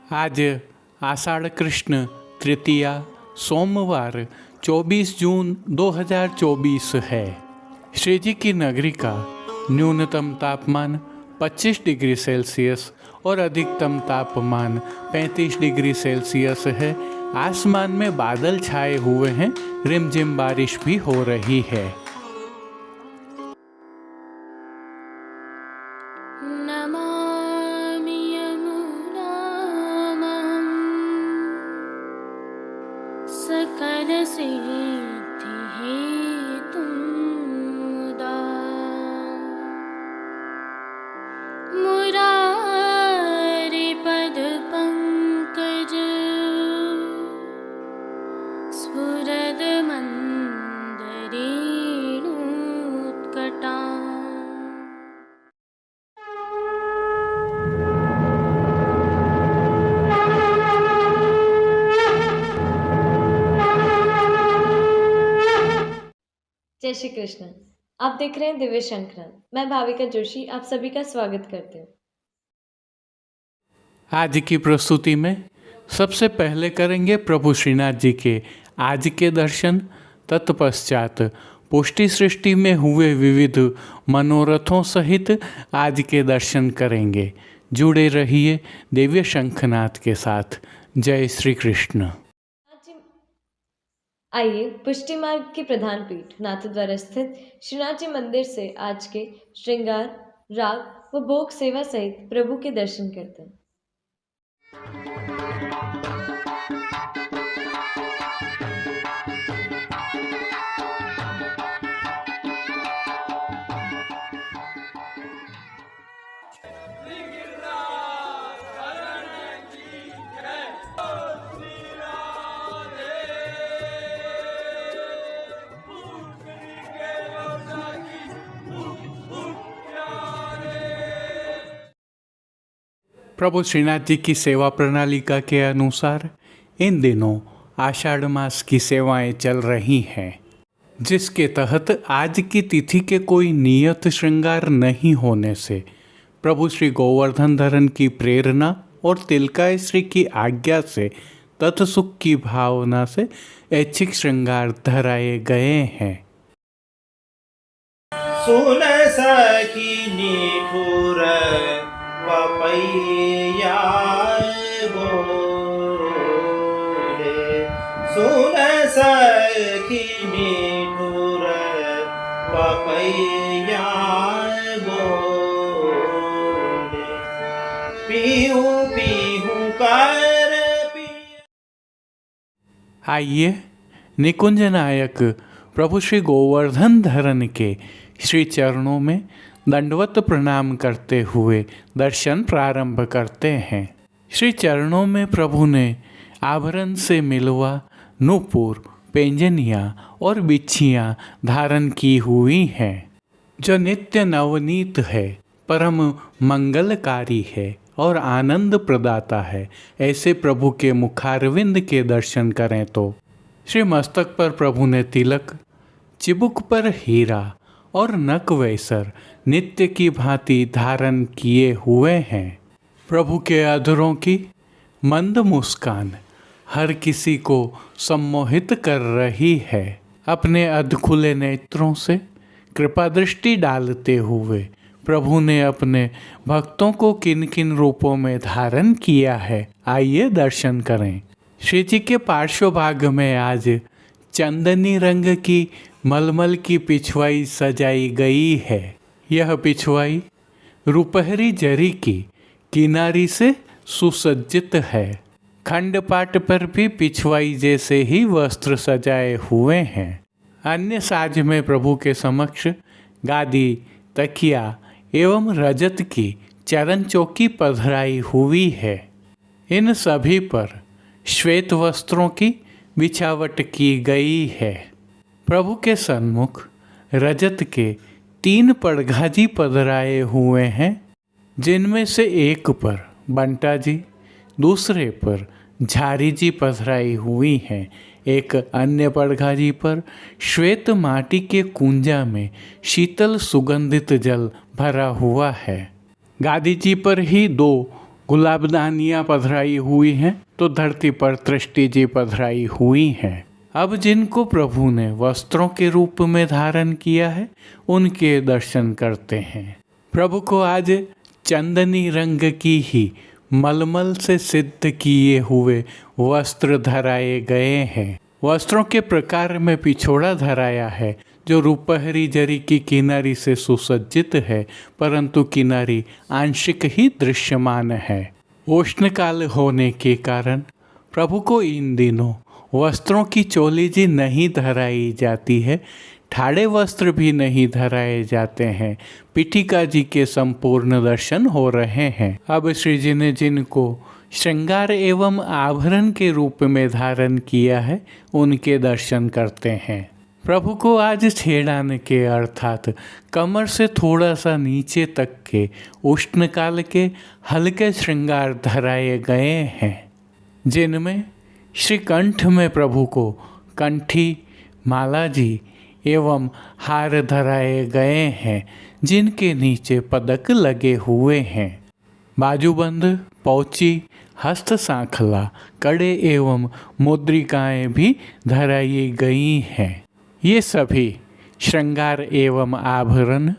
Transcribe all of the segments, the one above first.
आज आषाढ़ कृष्ण तृतीया सोमवार 24 जून 2024 है। श्री जी की नगरी का न्यूनतम तापमान 25 डिग्री सेल्सियस और अधिकतम तापमान 35 डिग्री सेल्सियस है। आसमान में बादल छाए हुए हैं, रिमझिम बारिश भी हो रही है। नमामि यमुनां सकलसिद्धिहेतुं मुदा मुरारिपदपङ्कज स्फुरदमन्दरेणुत्कटा। जय श्री कृष्ण। आप देख रहे हैं दिव्य शंकरन। मैं भाविका जोशी आप सभी का स्वागत करती हूँ। आज की प्रस्तुति में सबसे पहले करेंगे प्रभु श्रीनाथ जी के आज के दर्शन। तत्पश्चात पुष्टि सृष्टि में हुए विविध मनोरथों सहित आज के दर्शन करेंगे। जुड़े रहिए दिव्य शंखनाथ के साथ। जय श्री कृष्ण। आइए पुष्टि मार्ग की प्रधान पीठ नाथद्वारा स्थित श्रीनाथ जी मंदिर से आज के श्रृंगार, राग व भोग सेवा सहित प्रभु के दर्शन करते हैं। प्रभु श्रीनाथ जी की सेवा प्रणालिका के अनुसार इन दिनों आषाढ़ मास की सेवाएं चल रही हैं, जिसके तहत आज की तिथि के कोई नियत श्रृंगार नहीं होने से प्रभु श्री गोवर्धन धरन की प्रेरणा और तिलकाय श्री की आज्ञा से तत्सुख की भावना से ऐच्छिक श्रृंगार धराए गए हैं। सुन सखी निठुर पपैया बोले, सुन सखी निठुर पपैया बोले, पीहू पीहू कर आइए निकुंज नायक प्रभु श्री गोवर्धन धरन के श्री चरणों में दंडवत प्रणाम करते हुए दर्शन प्रारंभ करते हैं। श्री चरणों में प्रभु ने आभरण से मिलवा नूपुर, पेंजनिया और बिच्छियाँ धारण की हुई हैं, जो नित्य नवनीत है, परम मंगलकारी है और आनंद प्रदाता है। ऐसे प्रभु के मुखारविंद के दर्शन करें तो श्री मस्तक पर प्रभु ने तिलक, चिबुक पर हीरा और नक वैसर नित्य की भांति धारण किए हुए हैं। प्रभु के अधरों की मंद मुस्कान हर किसी को सम्मोहित कर रही है। अपने अधखुले नेत्रों से कृपा दृष्टि डालते हुए प्रभु ने अपने भक्तों को किन किन रूपों में धारण किया है, आइए दर्शन करें। श्री जी के पार्श्व भाग में आज चंदनी रंग की मलमल की पिछवाई सजाई गई है। यह पिछवाई रुपहरी जरी की किनारी से सुसज्जित है। खंडपाट पर भी पिछवाई जैसे ही वस्त्र सजाए हुए हैं। अन्य साज में प्रभु के समक्ष गादी, तकिया एवं रजत की चरण चौकी पधराई हुई है। इन सभी पर श्वेत वस्त्रों की बिछावट की गई है। प्रभु के सन्मुख रजत के 3 पड़घाजी पधराए हुए हैं, जिनमें से एक पर बंटा जी, दूसरे पर झारी जी पधराई हुई हैं। एक अन्य पड़घाजी पर श्वेत माटी के कुंजा में शीतल सुगंधित जल भरा हुआ है। गादी जी पर ही 2 गुलाबदानियाँ पधराई हुई हैं तो धरती पर तृष्टि जी पधराई हुई हैं। अब जिनको प्रभु ने वस्त्रों के रूप में धारण किया है उनके दर्शन करते हैं। प्रभु को आज चंदनी रंग की ही मलमल से सिद्ध किए हुए वस्त्र धराए गए हैं। वस्त्रों के प्रकार में पिछोड़ा धराया है जो रूपहरी जरी की किनारी से सुसज्जित है, परंतु किनारी आंशिक ही दृश्यमान है। उष्णकाल होने के कारण प्रभु को इन दिनों वस्त्रों की चोली जी नहीं धराई जाती है, ठाड़े वस्त्र भी नहीं धराए जाते हैं। पीठिका जी के संपूर्ण दर्शन हो रहे हैं। अब श्री जी ने जिनको श्रृंगार एवं आभरण के रूप में धारण किया है उनके दर्शन करते हैं। प्रभु को आज छेड़ान के अर्थात कमर से थोड़ा सा नीचे तक के उष्णकाल के हल्के श्रृंगार धराए गए हैं, जिनमें श्री कंठ में प्रभु को कंठी, माला जी एवं हार धराए गए हैं, जिनके नीचे पदक लगे हुए हैं। बाजूबंद, पौची, हस्त सांखला, कड़े एवं मुद्रिकाएं भी धराई गई हैं। ये सभी श्रृंगार एवं आभरण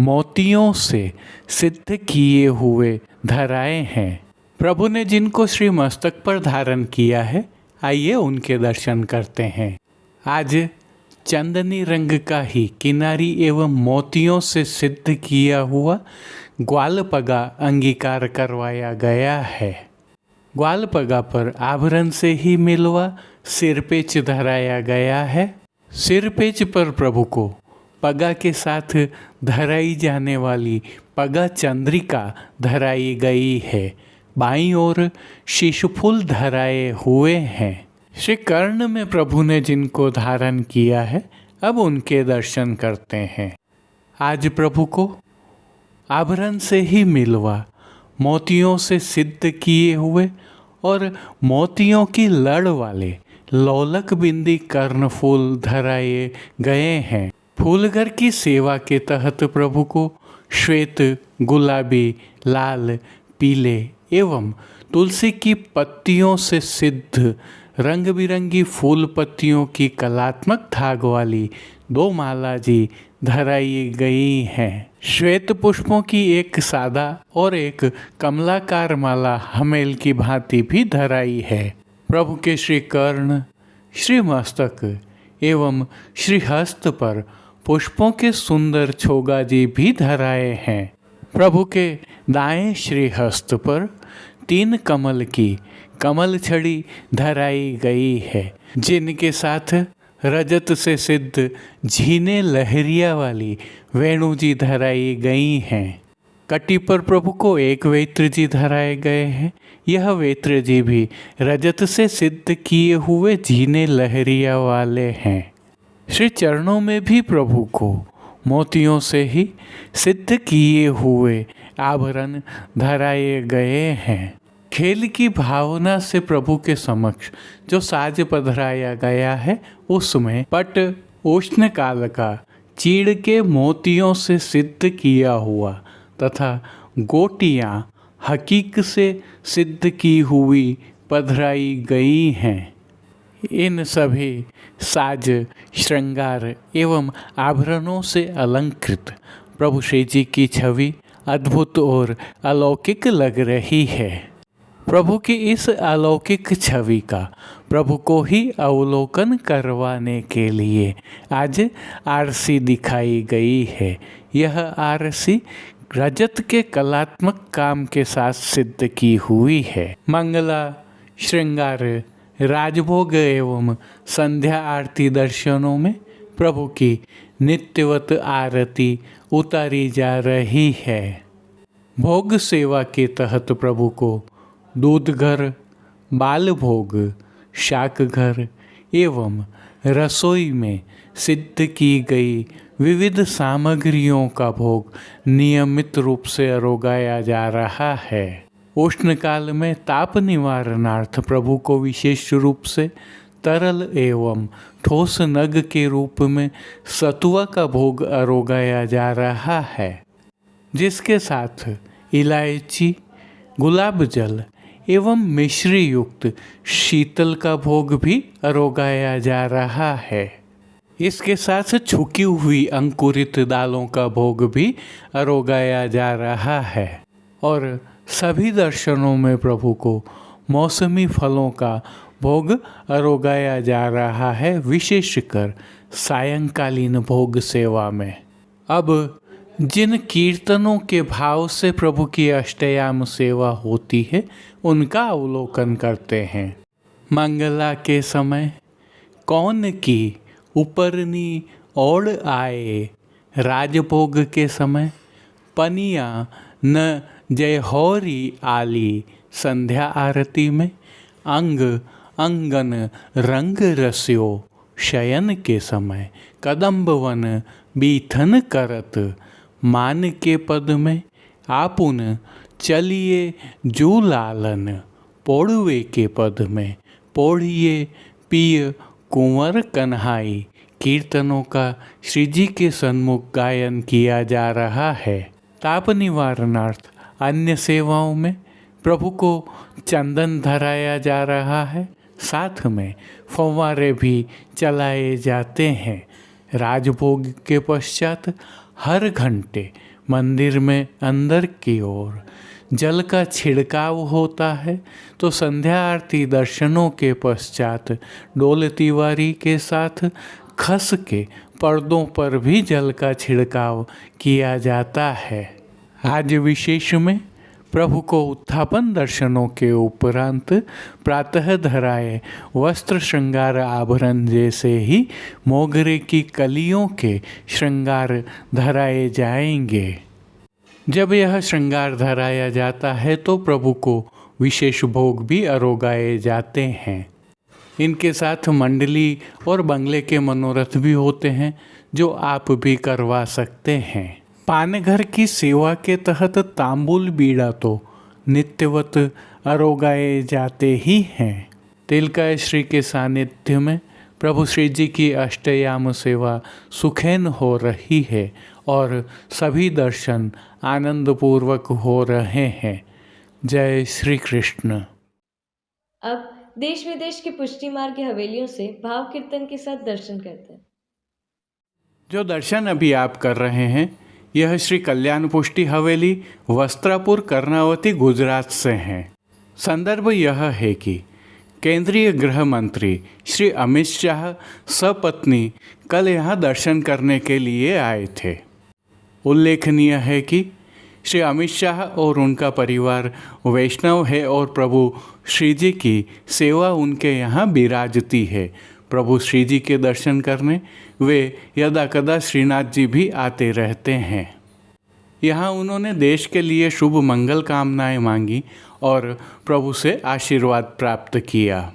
मोतियों से सिद्ध किए हुए धराए हैं। प्रभु ने जिनको श्री मस्तक पर धारण किया है, आइए उनके दर्शन करते हैं। आज चंदनी रंग का ही किनारी एवं मोतियों से सिद्ध किया हुआ ग्वालपगा अंगीकार करवाया गया है। ग्वालपगा पर आभरण से ही मिलवा सिरपेच धराया गया है। सिरपेच पर प्रभु को पगा के साथ धराई जाने वाली पगा चंद्रिका धराई गई है। बाईं ओर शीशफूल धराए हुए हैं। श्री कर्ण में प्रभु ने जिनको धारण किया है, अब उनके दर्शन करते हैं। आज प्रभु को आभरण से ही मिलवा मोतियों से सिद्ध किए हुए और मोतियों की लड़ वाले लोलक बिंदी कर्णफूल धराए गए हैं। फूलघर की सेवा के तहत प्रभु को श्वेत, गुलाबी, लाल, पीले एवं तुलसी की पत्तियों से सिद्ध रंग बिरंगी फूल पत्तियों की कलात्मक धाग वाली 2 माला जी धराई गई हैं। श्वेत पुष्पों की एक सादा और एक कमलाकार माला हमेल की भांति भी धराई है। प्रभु के श्री कर्ण, श्री मस्तक एवं श्री हस्त पर पुष्पों के सुंदर छोगा जी भी धराए हैं। प्रभु के दाएं श्री हस्त पर 3 कमल की कमल छड़ी धराई गई है, जिनके साथ रजत से सिद्ध झीने लहरिया वाली वेणु जी धराई गई हैं। कटी पर प्रभु को एक वेत्र जी धराए गए हैं। यह वेत्र जी भी रजत से सिद्ध किए हुए झीने लहरिया वाले हैं। श्री चरणों में भी प्रभु को मोतियों से ही सिद्ध किए हुए आभरण धराए गए हैं। खेल की भावना से प्रभु के समक्ष जो साज पधराया गया है, उसमें पट उष्ण काल का चीड़ के मोतियों से सिद्ध किया हुआ तथा गोटियाँ हकीक से सिद्ध की हुई पधराई गई हैं। इन सभी साज, श्रृंगार एवं आभरणों से अलंकृत प्रभु श्री जी की छवि अद्भुत और अलौकिक लग रही है। प्रभु की इस अलौकिक छवि का प्रभु को ही अवलोकन करवाने के लिए आज आरसी दिखाई गई है। यह आरसी रजत के कलात्मक काम के साथ सिद्ध की हुई है। मंगला, श्रृंगार, राजभोग एवं संध्या आरती दर्शनों में प्रभु की नित्यवत आरती उतारी जा रही है। भोग सेवा के तहत प्रभु को दूध घर, बाल भोग, शाक घर एवं रसोई में सिद्ध की गई विविध सामग्रियों का भोग नियमित रूप से अरोगाया जा रहा है। उष्णकाल में ताप निवारणार्थ प्रभु को विशेष रूप से तरल एवं ठोस नग के रूप में सतुआ का भोग अरोगाया जा रहा है, जिसके साथ इलायची, गुलाब जल एवं मिश्री युक्त शीतल का भोग भी अरोगाया जा रहा है। इसके साथ छुकी हुई अंकुरित दालों का भोग भी अरोगाया जा रहा है और सभी दर्शनों में प्रभु को मौसमी फलों का भोग अरोगाया जा रहा है, विशेषकर सायंकालीन भोग सेवा में। अब जिन कीर्तनों के भाव से प्रभु की अष्टयाम सेवा होती है उनका अवलोकन करते हैं। मंगला के समय कौन की उपरनी ओढ़ आए, राजभोग के समय पनिया न जय होरी आली, संध्या आरती में अंग अंगन रंग रस्यो, शयन के समय कदम्ब वन बीथन करत, मान के पद में आपुन चलिए जू लालन, पोड़वे के पद में पोड़िए पिय कुंवर कन्हाई। कीर्तनों का श्री जी के सन्मुख गायन किया जा रहा है। ताप निवारणार्थ अन्य सेवाओं में प्रभु को चंदन धराया जा रहा है, साथ में फव्वारे भी चलाए जाते हैं। राजभोग के पश्चात हर घंटे मंदिर में अंदर की ओर जल का छिड़काव होता है, तो संध्या आरती दर्शनों के पश्चात डोल तिवारी के साथ खस के पर्दों पर भी जल का छिड़काव किया जाता है। आज विशेष में प्रभु को उत्थापन दर्शनों के उपरांत प्रातः धराए वस्त्र श्रृंगार आभरण जैसे ही मोगरे की कलियों के श्रृंगार धराए जाएंगे। जब यह श्रृंगार धराया जाता है तो प्रभु को विशेष भोग भी अरोगाए जाते हैं। इनके साथ मंडली और बंगले के मनोरथ भी होते हैं जो आप भी करवा सकते हैं। पानघर की सेवा के तहत तांबुल बीड़ा तो नित्यवत अरोगाए जाते ही हैं। तिलकाय श्री के सानिध्य में प्रभु श्री जी की अष्टयाम सेवा सुखैन हो रही है और सभी दर्शन आनंदपूर्वक हो रहे हैं। जय श्री कृष्ण। अब देश विदेश की पुष्टि मार्ग की हवेलियों से भाव कीर्तन के साथ दर्शन करते हैं। जो दर्शन अभी आप कर रहे हैं यह श्री कल्याण पुष्टि हवेली वस्त्रापुर कर्णावती गुजरात से हैं। संदर्भ यह है कि केंद्रीय गृह मंत्री श्री अमित शाह सपत्नी कल यहाँ दर्शन करने के लिए आए थे। उल्लेखनीय है कि श्री अमित शाह और उनका परिवार वैष्णव है और प्रभु श्री जी की सेवा उनके यहाँ विराजती है। प्रभु श्री जी के दर्शन करने वे यदा कदा श्रीनाथ जी भी आते रहते हैं। यहाँ उन्होंने देश के लिए शुभ मंगल कामनाएं मांगी और प्रभु से आशीर्वाद प्राप्त किया।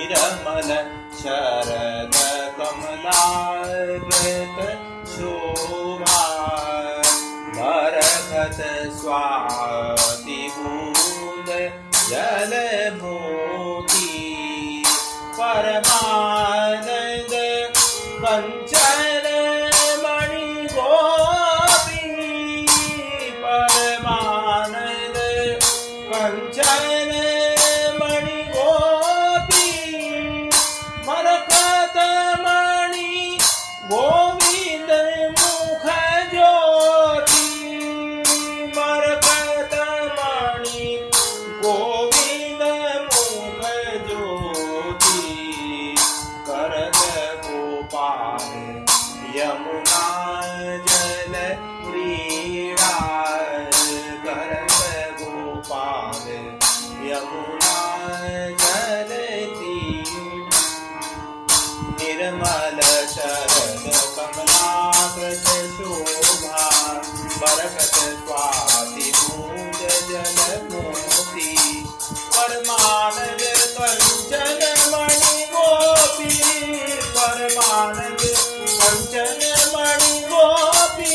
निर्मल शरद कमलाकृत शोभा बरखत स्वाति बूंद जल मोती परमानंद कंचन मणि गोपी परमानंद कंचन मणि गोपी मरकत मणि गोविंद मुख ज्योति मरकत मणि गोविंद मुख ज्योति करत गोपाल यमुना जल क्रीड़ा करत गोपाल यमुना जल क्रीड़ा निर्मल शरद कमलाकृत शोभा बरकत स्वाति बूंद जल मोती परमानंद कंचन मणि गोपी परमानंद कंचन मणि गोपी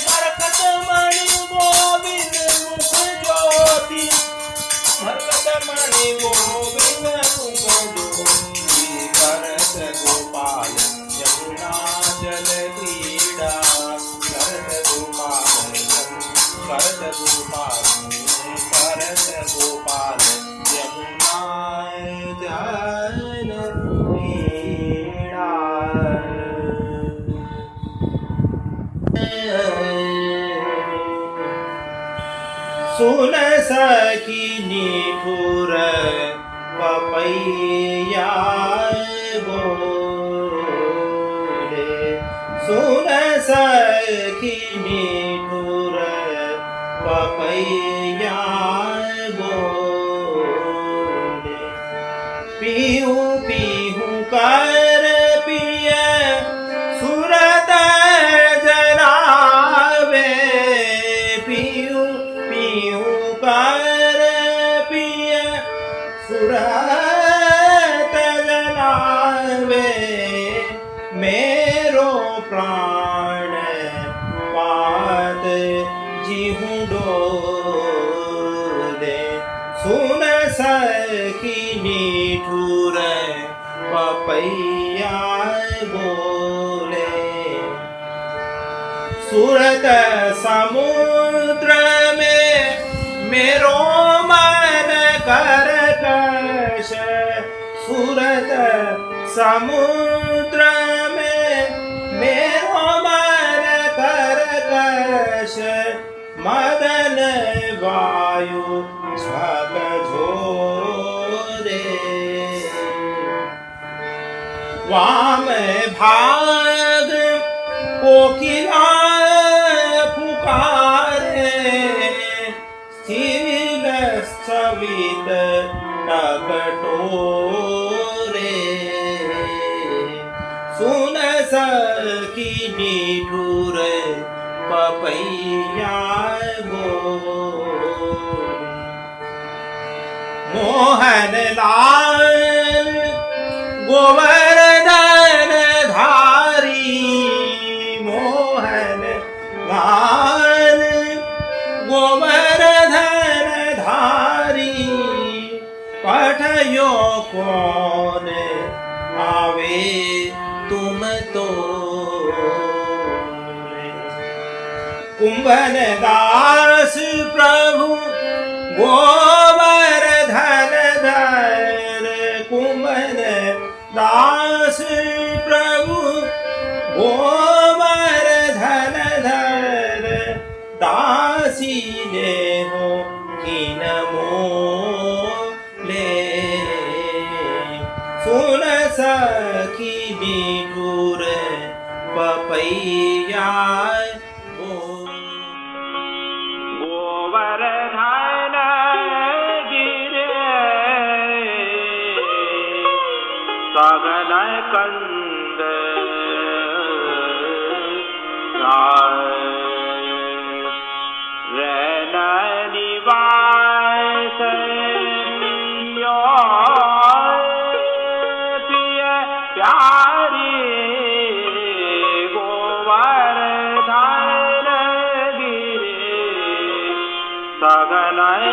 मरकत मणि गोविंद मुख ज्योति मरकत मणि गोविंद मुख ज्योति करत गोपाल यमुना जल क्रीड़ा करत गोपाल करत गोपाल यमुना जल क्रीड़ा सुन सखी निठुर पपैया बोले सुन सखी निठुर पपैया बोले पीहू पीहू कर पिय सुरत जरावे पीहू पीहू कर पिय सुरत जरावे मेरो प्राण पात जिहू डोले सुन सखी निठुर पपैया बोले सूरत समुद्र में मेरो मन करकश सूरत समुद्र में मेरो मन करकश मदन वायु झकझोरे वाम भाग कोकिला पुकारे स्थिर स्थवित टकटोरे सुन सखी निठुर पपैया बोले मोहन लाल गोवर्धन धारी मोहन लाल गोवर्धन धारी पठयो कौन आवे तुम तो कुंभन दास प्रभु गोवर्धन धर कुंभन दास प्रभु गोवर्धन धर दासी ले हो किन मोले सुन सखी निठुर पपैया गोवर्धन गिरे सगन कंद रैन निवास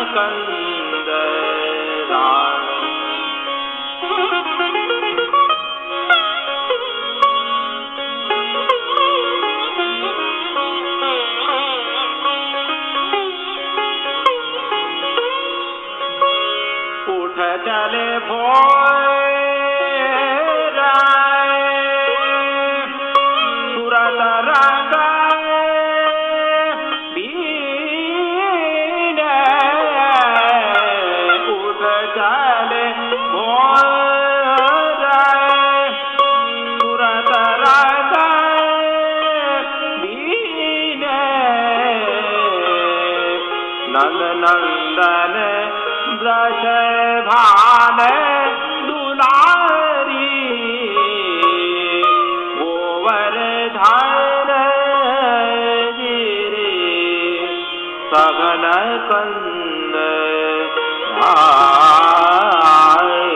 कंद राम उठ चले भोर तुरत रंग बीन उठ चले भोर तुरत रंग बीन नंद नंदन ब्रश भान दुलारी गोवर्धन गिरि सघन कंद आए।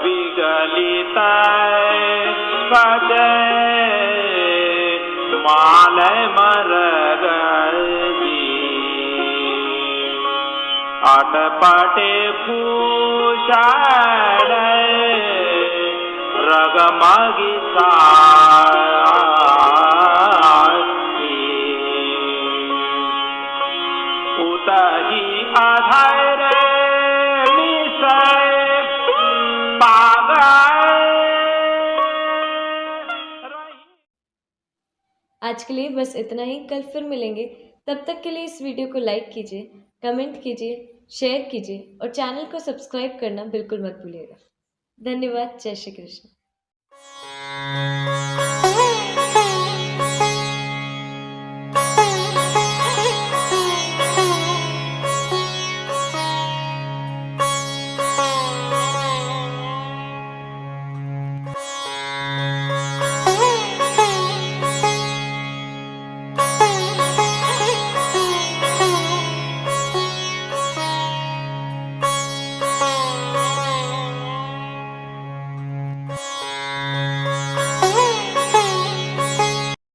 विगलित पद माल मरग अटपटे भूषण रगमगी उतही अधर आज के लिए बस इतना ही। कल फिर मिलेंगे। तब तक के लिए इस वीडियो को लाइक कीजिए, कमेंट कीजिए, शेयर कीजिए और चैनल को सब्सक्राइब करना बिल्कुल मत भूलिएगा। धन्यवाद। जय श्री कृष्ण।